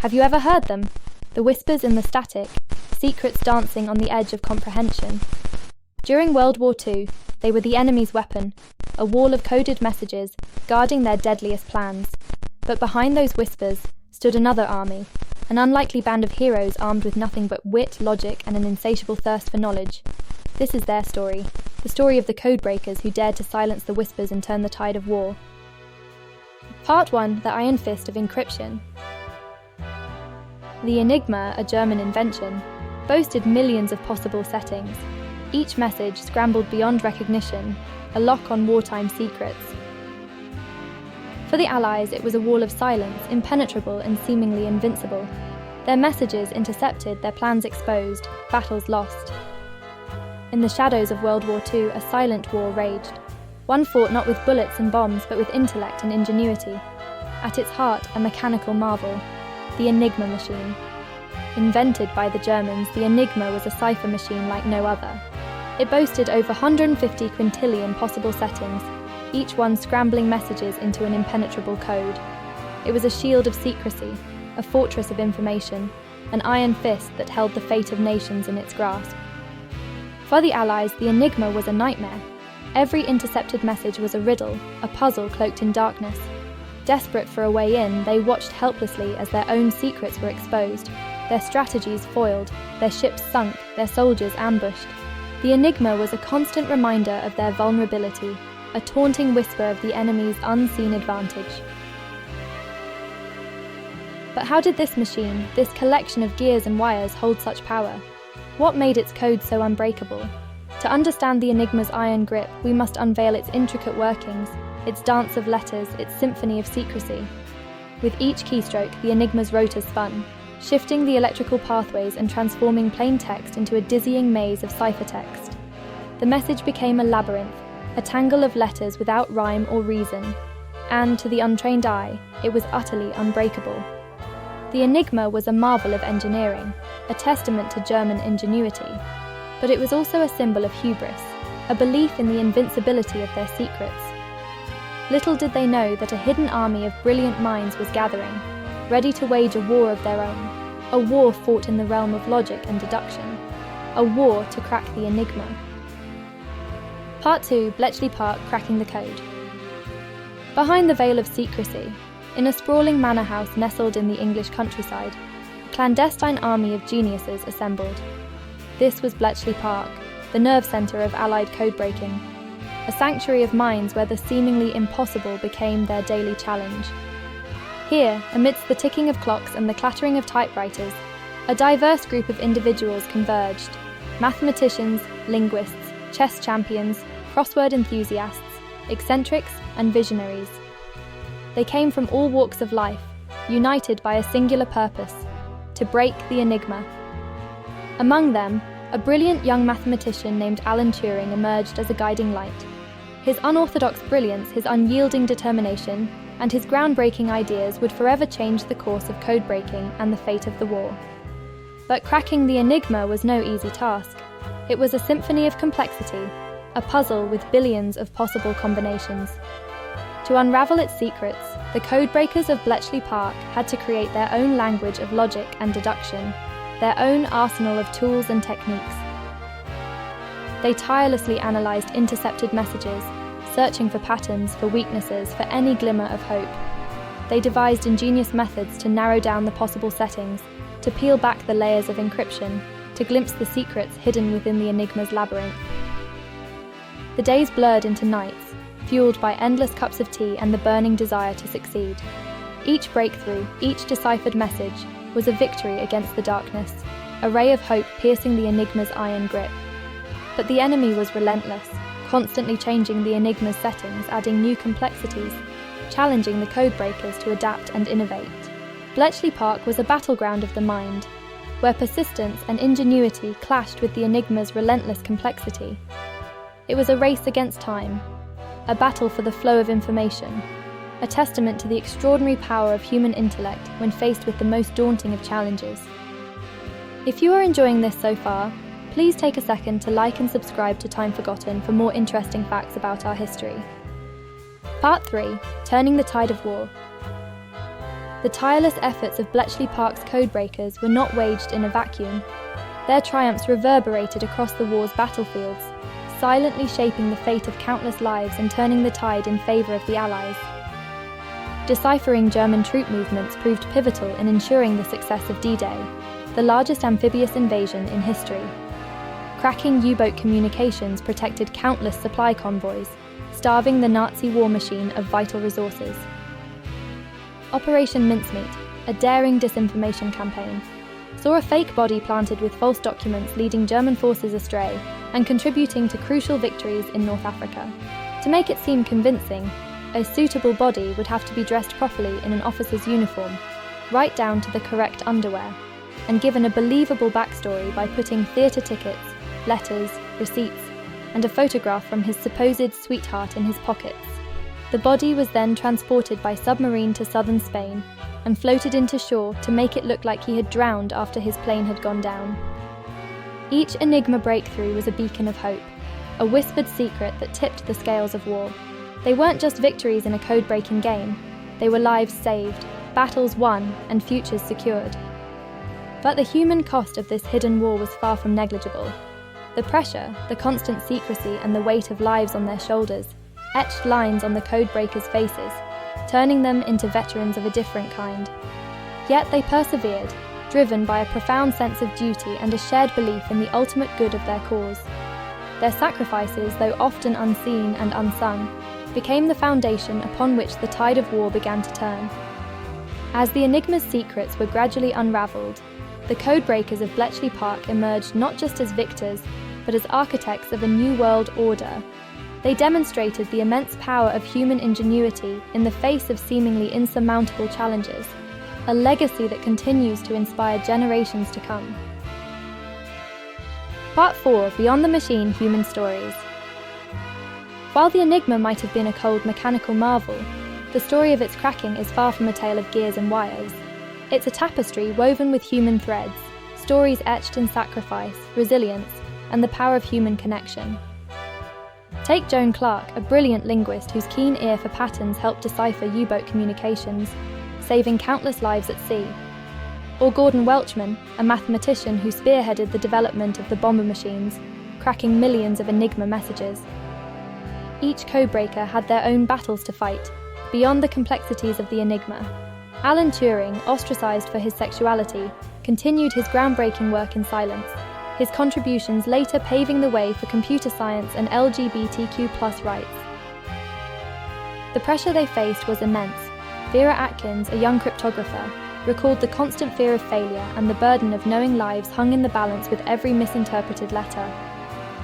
Have you ever heard them? The whispers in the static, secrets dancing on the edge of comprehension. During World War II, they were the enemy's weapon, a wall of coded messages guarding their deadliest plans. But behind those whispers stood another army, an unlikely band of heroes armed with nothing but wit, logic, and an insatiable thirst for knowledge. This is their story, the story of the codebreakers who dared to silence the whispers and turn the tide of war. Part 1, The Iron Fist of Encryption. The Enigma, a German invention, boasted millions of possible settings, each message scrambled beyond recognition, a lock on wartime secrets. For the Allies, it was a wall of silence, impenetrable and seemingly invincible. Their messages intercepted, their plans exposed, battles lost. In the shadows of World War II, a silent war raged. One fought not with bullets and bombs, but with intellect and ingenuity. At its heart, a mechanical marvel, the Enigma machine. Invented by the Germans, the Enigma was a cipher machine like no other. It boasted over 150 quintillion possible settings, each one scrambling messages into an impenetrable code. It was a shield of secrecy, a fortress of information, an iron fist that held the fate of nations in its grasp. For the Allies, the Enigma was a nightmare. Every intercepted message was a riddle, a puzzle cloaked in darkness. Desperate for a way in, they watched helplessly as their own secrets were exposed, their strategies foiled, their ships sunk, their soldiers ambushed. The Enigma was a constant reminder of their vulnerability, a taunting whisper of the enemy's unseen advantage. But how did this machine, this collection of gears and wires, hold such power? What made its code so unbreakable? To understand the Enigma's iron grip, we must unveil its intricate workings, its dance of letters, its symphony of secrecy. With each keystroke, the Enigma's rotors spun, shifting the electrical pathways and transforming plain text into a dizzying maze of ciphertext. The message became a labyrinth, a tangle of letters without rhyme or reason, and to the untrained eye, it was utterly unbreakable. The Enigma was a marvel of engineering, a testament to German ingenuity, but it was also a symbol of hubris, a belief in the invincibility of their secrets. Little did they know that a hidden army of brilliant minds was gathering, ready to wage a war of their own, a war fought in the realm of logic and deduction, a war to crack the Enigma. Part 2, Bletchley Park, Cracking the Code. Behind the veil of secrecy, in a sprawling manor house nestled in the English countryside, a clandestine army of geniuses assembled. This was Bletchley Park, the nerve centre of Allied codebreaking, a sanctuary of minds where the seemingly impossible became their daily challenge. Here, amidst the ticking of clocks and the clattering of typewriters, a diverse group of individuals converged: mathematicians, linguists, chess champions, crossword enthusiasts, eccentrics, and visionaries. They came from all walks of life, united by a singular purpose: to break the Enigma. Among them, a brilliant young mathematician named Alan Turing emerged as a guiding light. His unorthodox brilliance, his unyielding determination, and his groundbreaking ideas would forever change the course of codebreaking and the fate of the war. But cracking the Enigma was no easy task. It was a symphony of complexity, a puzzle with billions of possible combinations. To unravel its secrets, the codebreakers of Bletchley Park had to create their own language of logic and deduction, their own arsenal of tools and techniques. They tirelessly analysed intercepted messages, searching for patterns, for weaknesses, for any glimmer of hope. They devised ingenious methods to narrow down the possible settings, to peel back the layers of encryption, to glimpse the secrets hidden within the Enigma's labyrinth. The days blurred into nights, fueled by endless cups of tea and the burning desire to succeed. Each breakthrough, each deciphered message, was a victory against the darkness, a ray of hope piercing the Enigma's iron grip. But the enemy was relentless, constantly changing the Enigma's settings, adding new complexities, challenging the codebreakers to adapt and innovate. Bletchley Park was a battleground of the mind, where persistence and ingenuity clashed with the Enigma's relentless complexity. It was a race against time, a battle for the flow of information, a testament to the extraordinary power of human intellect when faced with the most daunting of challenges. If you are enjoying this so far, please take a second to like and subscribe to Time Forgotten for more interesting facts about our history. Part 3, Turning the Tide of War. The tireless efforts of Bletchley Park's codebreakers were not waged in a vacuum. Their triumphs reverberated across the war's battlefields, silently shaping the fate of countless lives and turning the tide in favour of the Allies. Deciphering German troop movements proved pivotal in ensuring the success of D-Day, the largest amphibious invasion in history. Cracking U-boat communications protected countless supply convoys, starving the Nazi war machine of vital resources. Operation Mincemeat, a daring disinformation campaign, saw a fake body planted with false documents leading German forces astray and contributing to crucial victories in North Africa. To make it seem convincing, a suitable body would have to be dressed properly in an officer's uniform, right down to the correct underwear, and given a believable backstory by putting theatre tickets, letters, receipts, and a photograph from his supposed sweetheart in his pockets. The body was then transported by submarine to southern Spain and floated into shore to make it look like he had drowned after his plane had gone down. Each Enigma breakthrough was a beacon of hope, a whispered secret that tipped the scales of war. They weren't just victories in a code-breaking game, they were lives saved, battles won, and futures secured. But the human cost of this hidden war was far from negligible. The pressure, the constant secrecy, and the weight of lives on their shoulders etched lines on the codebreakers' faces, turning them into veterans of a different kind. Yet they persevered, driven by a profound sense of duty and a shared belief in the ultimate good of their cause. Their sacrifices, though often unseen and unsung, became the foundation upon which the tide of war began to turn. As the Enigma's secrets were gradually unravelled, the codebreakers of Bletchley Park emerged not just as victors, but as architects of a new world order. They demonstrated the immense power of human ingenuity in the face of seemingly insurmountable challenges, a legacy that continues to inspire generations to come. Part 4: Beyond the Machine: Human Stories. While the Enigma might have been a cold mechanical marvel, the story of its cracking is far from a tale of gears and wires. It's a tapestry woven with human threads, stories etched in sacrifice, resilience, and the power of human connection. Take Joan Clark, a brilliant linguist whose keen ear for patterns helped decipher U-boat communications, saving countless lives at sea. Or Gordon Welchman, a mathematician who spearheaded the development of the bomber machines, cracking millions of Enigma messages. Each codebreaker had their own battles to fight, beyond the complexities of the Enigma. Alan Turing, ostracized for his sexuality, continued his groundbreaking work in silence, his contributions later paving the way for computer science and LGBTQ+ rights. The pressure they faced was immense. Vera Atkins, a young cryptographer, recalled the constant fear of failure and the burden of knowing lives hung in the balance with every misinterpreted letter.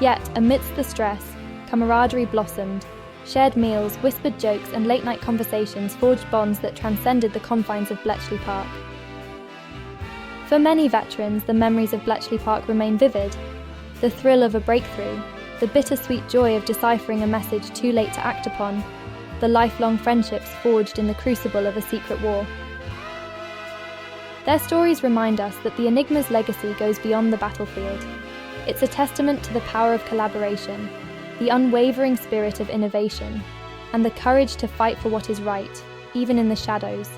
Yet, amidst the stress, camaraderie blossomed. Shared meals, whispered jokes, and late-night conversations forged bonds that transcended the confines of Bletchley Park. For many veterans, the memories of Bletchley Park remain vivid. The thrill of a breakthrough, the bittersweet joy of deciphering a message too late to act upon, the lifelong friendships forged in the crucible of a secret war. Their stories remind us that the Enigma's legacy goes beyond the battlefield. It's a testament to the power of collaboration, the unwavering spirit of innovation, and the courage to fight for what is right, even in the shadows.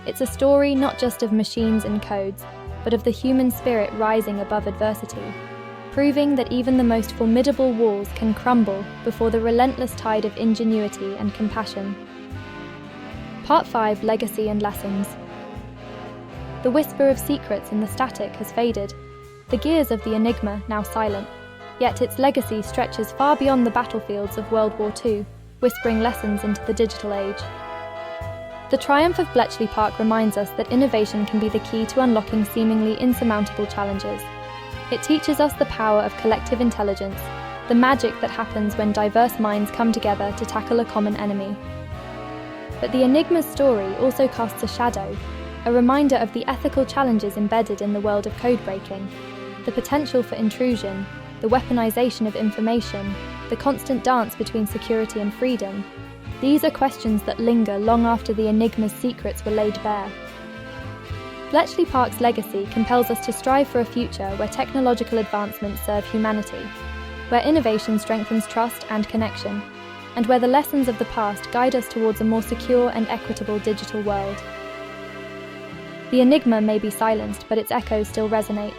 It's a story not just of machines and codes, but of the human spirit rising above adversity, proving that even the most formidable walls can crumble before the relentless tide of ingenuity and compassion. Part 5: Legacy and Lessons. The whisper of secrets in the static has faded, the gears of the Enigma now silent, yet its legacy stretches far beyond the battlefields of World War II, whispering lessons into the digital age. The triumph of Bletchley Park reminds us that innovation can be the key to unlocking seemingly insurmountable challenges. It teaches us the power of collective intelligence, the magic that happens when diverse minds come together to tackle a common enemy. But the Enigma's story also casts a shadow, a reminder of the ethical challenges embedded in the world of codebreaking, the potential for intrusion, the weaponization of information, the constant dance between security and freedom. These are questions that linger long after the Enigma's secrets were laid bare. Bletchley Park's legacy compels us to strive for a future where technological advancements serve humanity, where innovation strengthens trust and connection, and where the lessons of the past guide us towards a more secure and equitable digital world. The enigma may be silenced, but its echoes still resonate.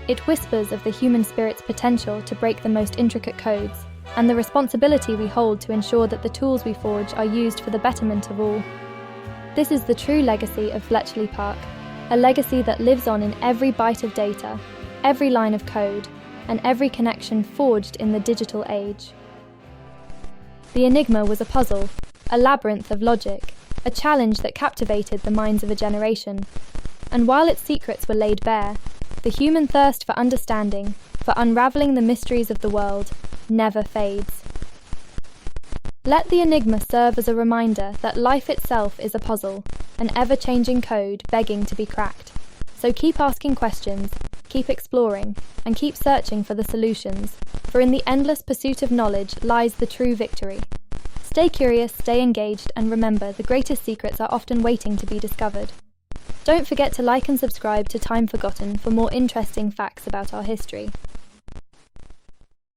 It whispers of the human spirit's potential to break the most intricate codes, and the responsibility we hold to ensure that the tools we forge are used for the betterment of all. This is the true legacy of Bletchley Park, a legacy that lives on in every byte of data, every line of code, and every connection forged in the digital age. The enigma was a puzzle, a labyrinth of logic, a challenge that captivated the minds of a generation. And while its secrets were laid bare, the human thirst for understanding, for unraveling the mysteries of the world, never fades. Let the enigma serve as a reminder that life itself is a puzzle, an ever-changing code begging to be cracked. So keep asking questions, keep exploring, and keep searching for the solutions, for in the endless pursuit of knowledge lies the true victory. Stay curious, stay engaged, and remember, the greatest secrets are often waiting to be discovered. Don't forget to like and subscribe to Time Forgotten for more interesting facts about our history.